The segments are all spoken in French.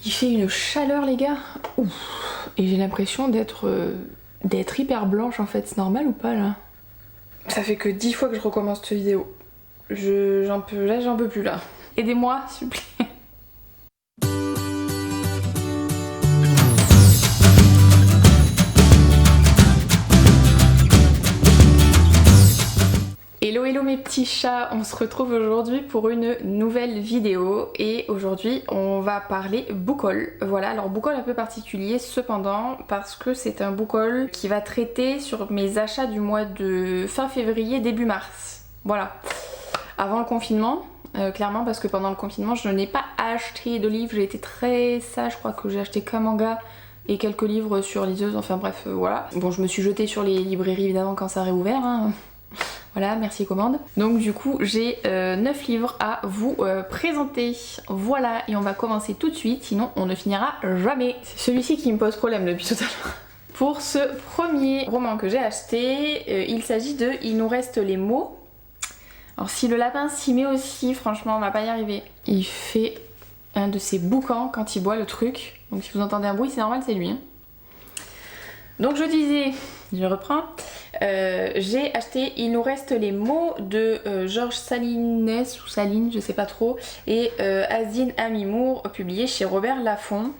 Il fait une chaleur les gars. Ouf. Et j'ai l'impression d'être hyper blanche en fait. C'est normal ou pas là? Ça fait que 10 fois que je recommence cette vidéo. J'en peux plus là. Aidez-moi s'il vous plaît. Hello hello mes petits chats, on se retrouve aujourd'hui pour une nouvelle vidéo et aujourd'hui on va parler book haul. Voilà, alors book haul un peu particulier cependant parce que c'est un book haul qui va traiter sur mes achats du mois de fin février début mars. Voilà, avant le confinement. Clairement parce que pendant le confinement je n'ai pas acheté de livres, j'ai été très sage, je crois que j'ai acheté qu'un manga et quelques livres sur liseuse, enfin bref voilà. Bon, je me suis jetée sur les librairies évidemment quand ça a réouvert hein. Voilà, merci commande. Donc du coup j'ai 9 livres à vous présenter. Voilà, et on va commencer tout de suite, sinon on ne finira jamais. C'est celui-ci qui me pose problème depuis tout à l'heure. Pour ce premier roman que j'ai acheté, il s'agit de Il nous reste les mots. Alors si le lapin s'y met aussi, franchement on va pas y arriver. Il fait un de ses boucans quand il boit le truc. Donc si vous entendez un bruit c'est normal, c'est lui. Hein. Donc je disais, je reprends, j'ai acheté Il nous reste les mots de Georges Salines ou Saline, je sais pas trop, et Asdine Amimour, publié chez Robert Laffont.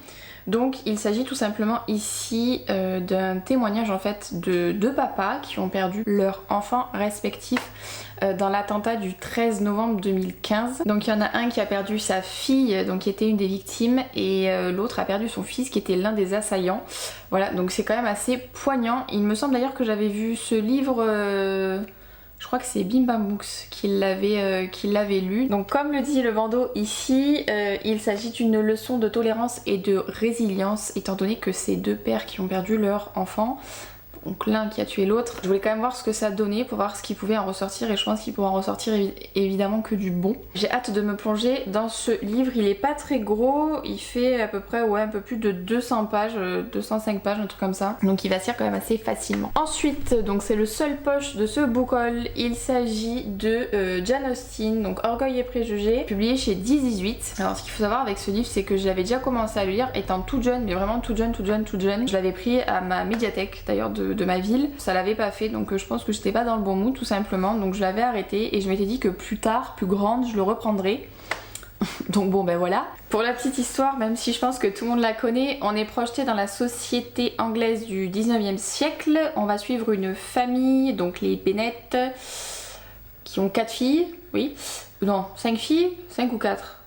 Donc il s'agit tout simplement ici d'un témoignage en fait de deux papas qui ont perdu leurs enfants respectifs dans l'attentat du 13 novembre 2015. Donc il y en a un qui a perdu sa fille, donc qui était une des victimes, et l'autre a perdu son fils qui était l'un des assaillants. Voilà, donc c'est quand même assez poignant. Il me semble d'ailleurs que j'avais vu ce livre... Je crois que c'est Bim Bam Books qui l'avait lu. Donc comme le dit le bandeau ici, il s'agit d'une leçon de tolérance et de résilience étant donné que c'est deux pères qui ont perdu leur enfant. Donc l'un qui a tué l'autre. Je voulais quand même voir ce que ça donnait pour voir ce qui pouvait en ressortir et je pense qu'il pourra en ressortir évidemment que du bon. J'ai hâte de me plonger dans ce livre, il est pas très gros, il fait à peu près un peu plus de 200 pages, 205 pages, un truc comme ça. Donc il va se lire quand même assez facilement. Ensuite, donc c'est le seul poche de ce book haul, il s'agit de Jane Austen, donc Orgueil et Préjugés, publié chez 10-18. Alors ce qu'il faut savoir avec ce livre c'est que je l'avais déjà commencé à le lire étant toute jeune, mais vraiment toute jeune. Je l'avais pris à ma médiathèque d'ailleurs de ma ville, ça l'avait pas fait donc je pense que j'étais pas dans le bon mood tout simplement, donc je l'avais arrêté et je m'étais dit que plus tard, plus grande, je le reprendrai. Donc bon ben voilà. Pour la petite histoire, même si je pense que tout le monde la connaît, on est projeté dans la société anglaise du 19e siècle. On va suivre une famille, donc les Bennet, qui ont 4 filles, oui, non, 5 filles, 5 ou 4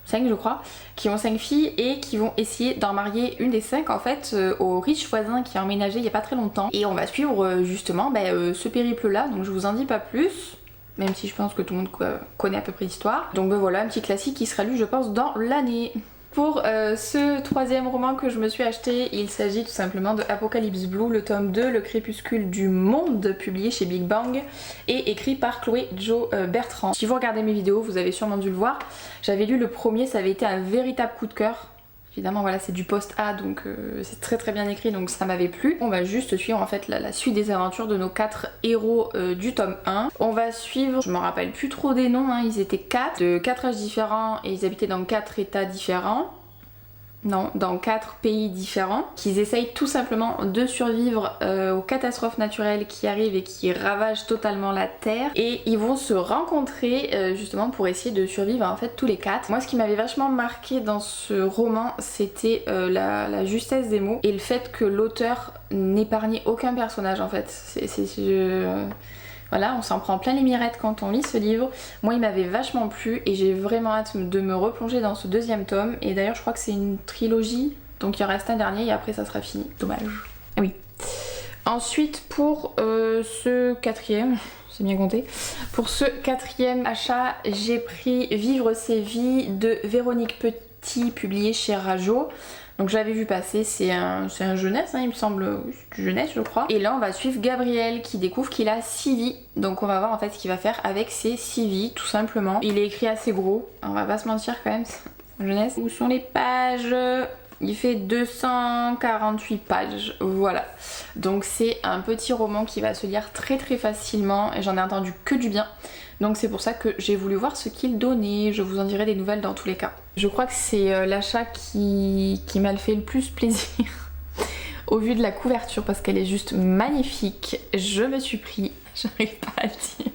5 je crois, qui ont 5 filles et qui vont essayer d'en marier une des 5 en fait au riche voisin qui a emménagé il y a pas très longtemps. Et on va suivre justement ce périple là, donc je vous en dis pas plus, même si je pense que tout le monde connaît à peu près l'histoire. Donc ben voilà, un petit classique qui sera lu je pense dans l'année. Pour ce troisième roman que je me suis acheté, il s'agit tout simplement de Apocalypse Blue, le tome 2, Le crépuscule du monde, publié chez Big Bang et écrit par Chloé Jo Bertrand. Si vous regardez mes vidéos, vous avez sûrement dû le voir, j'avais lu le premier, ça avait été un véritable coup de cœur. Évidemment voilà, c'est du post-A donc c'est très très bien écrit donc ça m'avait plu. On va juste suivre en fait la suite des aventures de nos 4 héros du tome 1. On va suivre, je me rappelle plus trop des noms, hein, ils étaient 4, de 4 âges différents et ils habitaient dans 4 états différents. Non, dans 4 pays différents, qu'ils essayent tout simplement de survivre aux catastrophes naturelles qui arrivent et qui ravagent totalement la Terre. Et ils vont se rencontrer justement pour essayer de survivre en fait tous les 4. Moi ce qui m'avait vachement marqué dans ce roman, c'était la justesse des mots et le fait que l'auteur n'épargnait aucun personnage en fait. Voilà, on s'en prend plein les mirettes quand on lit ce livre. Moi il m'avait vachement plu et j'ai vraiment hâte de me replonger dans ce deuxième tome. Et d'ailleurs je crois que c'est une trilogie, donc il en reste un dernier et après ça sera fini. Dommage. Ah oui. Ensuite pour ce quatrième, c'est bien compté, pour ce quatrième achat j'ai pris Vivre ses vies de Véronique Petit, publié chez Rajo. Donc je l'avais vu passer, c'est un jeunesse, hein, il me semble, c'est du jeunesse je crois. Et là on va suivre Gabriel qui découvre qu'il a 6 vies. Donc on va voir en fait ce qu'il va faire avec ces 6 vies tout simplement. Il est écrit assez gros, on va pas se mentir quand même, jeunesse. Où sont les pages? Il fait 248 pages, voilà. Donc c'est un petit roman qui va se lire très très facilement et j'en ai entendu que du bien. Donc c'est pour ça que j'ai voulu voir ce qu'il donnait. Je vous en dirai des nouvelles dans tous les cas. Je crois que c'est l'achat qui m'a fait le plus plaisir au vu de la couverture parce qu'elle est juste magnifique. Je me suis pris, j'arrive pas à le dire,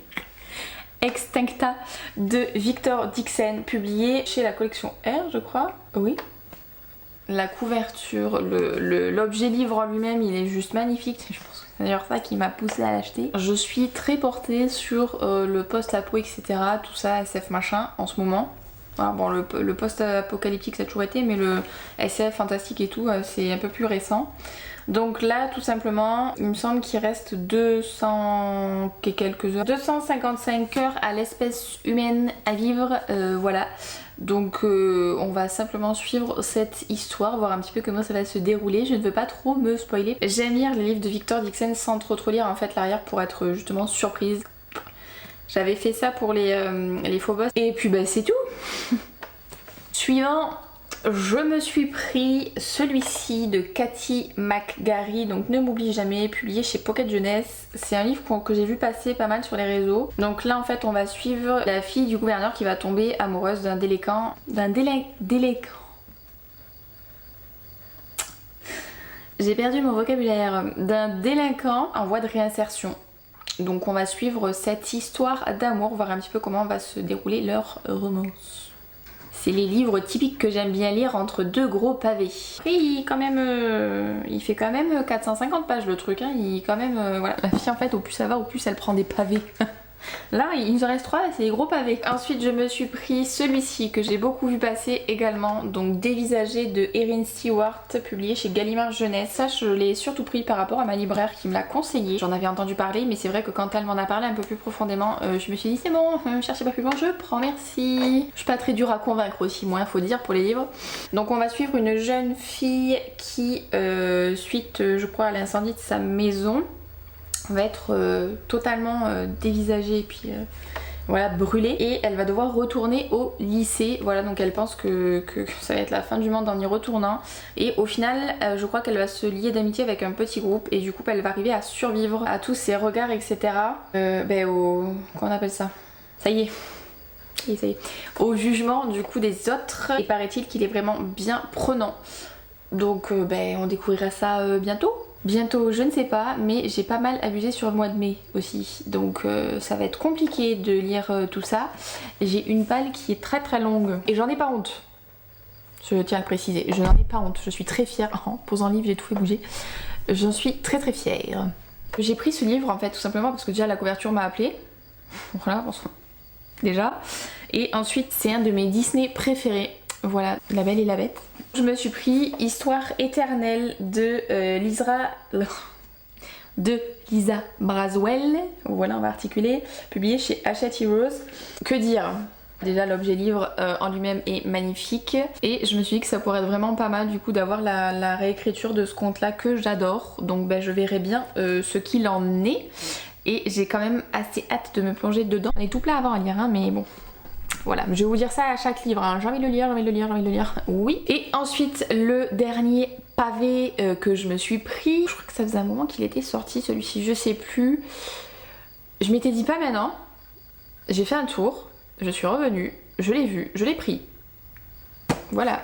Extincta de Victor Dixon, publié chez la collection R, je crois. Oui. La couverture, l'objet livre en lui-même, il est juste magnifique. Je pense que c'est d'ailleurs ça qui m'a poussée à l'acheter. Je suis très portée sur le post-apo, etc. Tout ça, SF machin, en ce moment. Alors bon, le post-apocalyptique ça a toujours été, mais le SF fantastique et tout, c'est un peu plus récent. Donc là, tout simplement, il me semble qu'il reste 200 et quelques heures. 255 heures à l'espèce humaine à vivre, voilà. Donc on va simplement suivre cette histoire, voir un petit peu comment ça va se dérouler. Je ne veux pas trop me spoiler. J'aime lire les livres de Victor Dixon sans trop lire en fait l'arrière pour être justement surprise. J'avais fait ça pour les faux boss. Et puis bah c'est tout. Suivant, je me suis pris celui-ci de Cathy McGarry, donc Ne m'oublie jamais, publié chez Pocket Jeunesse. C'est un livre que j'ai vu passer pas mal sur les réseaux. Donc là en fait on va suivre la fille du gouverneur qui va tomber amoureuse d'un délinquant. J'ai perdu mon vocabulaire. D'un délinquant en voie de réinsertion. Donc on va suivre cette histoire d'amour, voir un petit peu comment va se dérouler leur romance. C'est les livres typiques que j'aime bien lire entre deux gros pavés. Après il fait quand même 450 pages le truc, hein. Voilà. La fille en fait au plus ça va, au plus elle prend des pavés. Là il nous en reste 3, c'est des gros pavés. Ensuite je me suis pris celui-ci que j'ai beaucoup vu passer également, donc Dévisagé de Erin Stewart, publié chez Gallimard Jeunesse. Ça je l'ai surtout pris par rapport à ma libraire qui me l'a conseillé. J'en avais entendu parler mais c'est vrai que quand elle m'en a parlé un peu plus profondément, je me suis dit c'est bon, cherchez pas plus loin, je prends, merci. Je suis pas très dure à convaincre aussi, moi faut dire, pour les livres. Donc on va suivre une jeune fille qui, suite je crois à l'incendie de sa maison, va être totalement dévisagée et puis voilà, brûlée, et elle va devoir retourner au lycée. Voilà, donc elle pense que ça va être la fin du monde en y retournant, et au final je crois qu'elle va se lier d'amitié avec un petit groupe et du coup elle va arriver à survivre à tous ces regards, etc. Comment on appelle ça, ça y est, au jugement du coup des autres, et paraît-il qu'il est vraiment bien prenant. Donc on découvrira ça bientôt. Bientôt, je ne sais pas, mais j'ai pas mal abusé sur le mois de mai aussi, donc ça va être compliqué de lire tout ça. J'ai une palle qui est très longue et j'en ai pas honte. Je tiens à le préciser, je n'en ai pas honte, je suis très fière. En posant le livre, j'ai tout fait bouger. J'en suis très fière. J'ai pris ce livre en fait tout simplement parce que déjà la couverture m'a appelée. Voilà, déjà. Et ensuite, c'est un de mes Disney préférés. Voilà, La Belle et la Bête. Je me suis pris Histoire éternelle de Lisa Braswell, voilà on va articuler, publié chez Hachette Heroes. Que dire? Déjà l'objet livre en lui-même est magnifique, et je me suis dit que ça pourrait être vraiment pas mal du coup d'avoir la réécriture de ce conte là que j'adore. Donc je verrai bien ce qu'il en est, et j'ai quand même assez hâte de me plonger dedans. On est tout plat avant à lire, hein, mais bon. Voilà, je vais vous dire ça à chaque livre, hein. J'ai envie de le lire, oui. Et ensuite, le dernier pavé que je me suis pris, je crois que ça faisait un moment qu'il était sorti celui-ci, je sais plus. Je m'étais dit pas maintenant, j'ai fait un tour, je suis revenue, je l'ai vu, je l'ai pris. Voilà,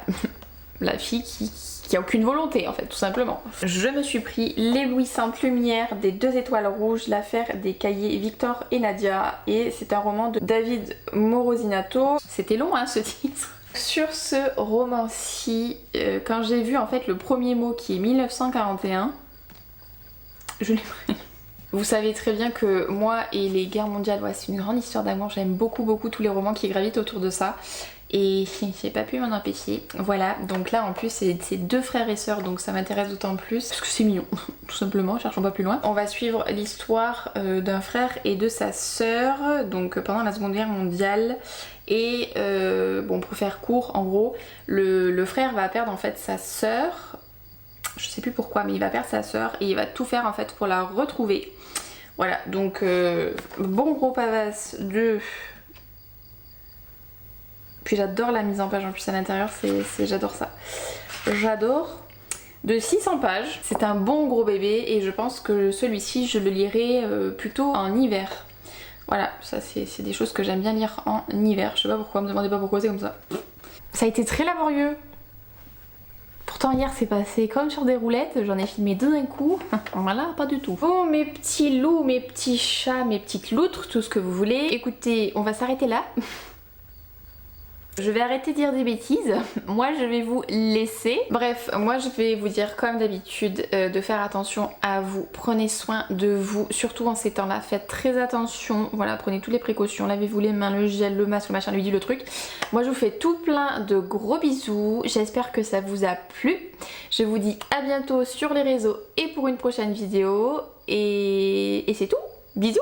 la fille qui a aucune volonté en fait, tout simplement. Je me suis pris L'éblouissante lumière des 2 étoiles rouges, l'affaire des cahiers Victor et Nadia, et c'est un roman de David Morosinato. C'était long hein ce titre. Sur ce roman-ci, quand j'ai vu en fait le premier mot qui est 1941, je l'ai pris. Vous savez très bien que moi et les guerres mondiales, ouais, c'est une grande histoire d'amour, j'aime beaucoup tous les romans qui gravitent autour de ça. Et j'ai pas pu m'en empêcher. Voilà, donc là en plus c'est 2 frères et sœurs, donc ça m'intéresse d'autant plus parce que c'est mignon, tout simplement, cherchons pas plus loin. On va suivre l'histoire d'un frère et de sa sœur, donc pendant la Seconde Guerre mondiale. Et bon, pour faire court, en gros, le frère va perdre en fait sa sœur. Je sais plus pourquoi, mais il va perdre sa sœur et il va tout faire en fait pour la retrouver. Voilà, donc bon gros pavasse de... Puis j'adore la mise en page en plus à l'intérieur, j'adore ça. J'adore. De 600 pages, c'est un bon gros bébé, et je pense que celui-ci je le lirai plutôt en hiver. Voilà, ça c'est des choses que j'aime bien lire en hiver. Je sais pas pourquoi, me demandez pas pourquoi c'est comme ça. Ça a été très laborieux. Pourtant hier c'est passé comme sur des roulettes, j'en ai filmé 2 d'un coup. Voilà, pas du tout. Bon mes petits loups, mes petits chats, mes petites loutres, tout ce que vous voulez. Écoutez, on va s'arrêter là. Je vais arrêter de dire des bêtises, moi je vais vous laisser. Bref, moi je vais vous dire comme d'habitude de faire attention à vous, prenez soin de vous, surtout en ces temps-là, faites très attention, voilà, prenez toutes les précautions, lavez-vous les mains, le gel, le masque, le machin, l'huile, le truc. Moi je vous fais tout plein de gros bisous, j'espère que ça vous a plu. Je vous dis à bientôt sur les réseaux et pour une prochaine vidéo, et c'est tout, bisous.